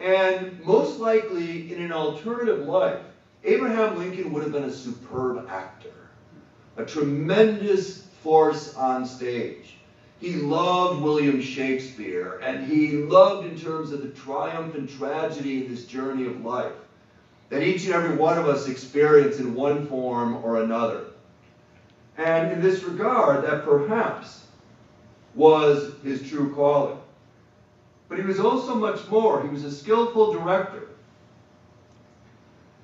And most likely, in an alternative life, Abraham Lincoln would have been a superb actor, a tremendous force on stage. He loved William Shakespeare, and he loved in terms of the triumph and tragedy of this journey of life that each and every one of us experience in one form or another. And in this regard, that perhaps was his true calling. But he was also much more. He was a skillful director,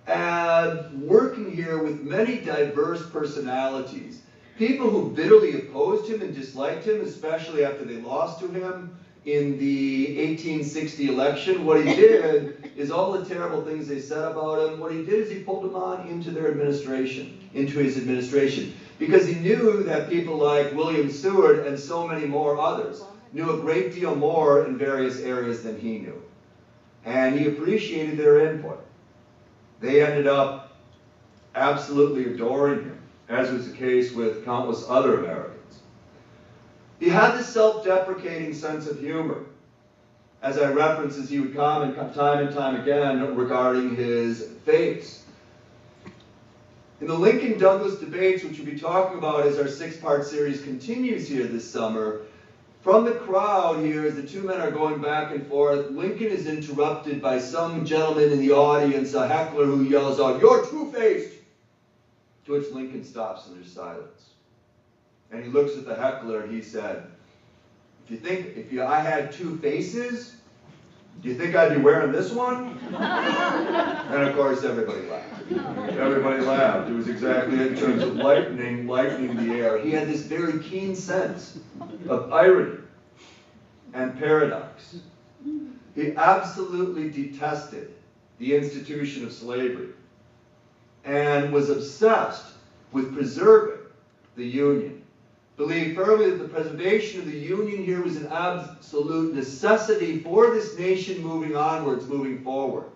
and working here with many diverse personalities. People who bitterly opposed him and disliked him, especially after they lost to him in the 1860 election. What he did is all the terrible things they said about him, what he did is he pulled them on into their administration, into his administration. Because he knew that people like William Seward and so many more others knew a great deal more in various areas than he knew. And he appreciated their input. They ended up absolutely adoring him, as was the case with countless other Americans. He had this self-deprecating sense of humor. As I referenced, as he would comment time and time again regarding his faiths. In the Lincoln-Douglas debates, which we'll be talking about as our six-part series continues here this summer, from the crowd here, as the two men are going back and forth, Lincoln is interrupted by some gentleman in the audience, a heckler who yells out, "You're two-faced!" To which Lincoln stops and there's silence. And he looks at the heckler and he said, if I had two faces, do you think I'd be wearing this one? And of course everybody laughed. Everybody laughed. It was exactly in terms of lightening the air. He had this very keen sense of irony and paradox. He absolutely detested the institution of slavery and was obsessed with preserving the Union. Believed firmly that the preservation of the Union here was an absolute necessity for this nation moving onwards, moving forward.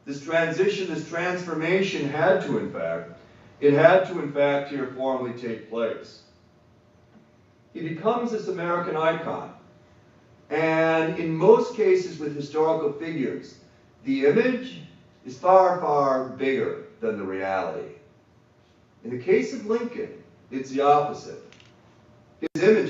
This transition, this transformation had to, in fact, here formally take place. He becomes this American icon. And in most cases with historical figures, the image is far, far bigger than the reality. In the case of Lincoln, it's the opposite. His image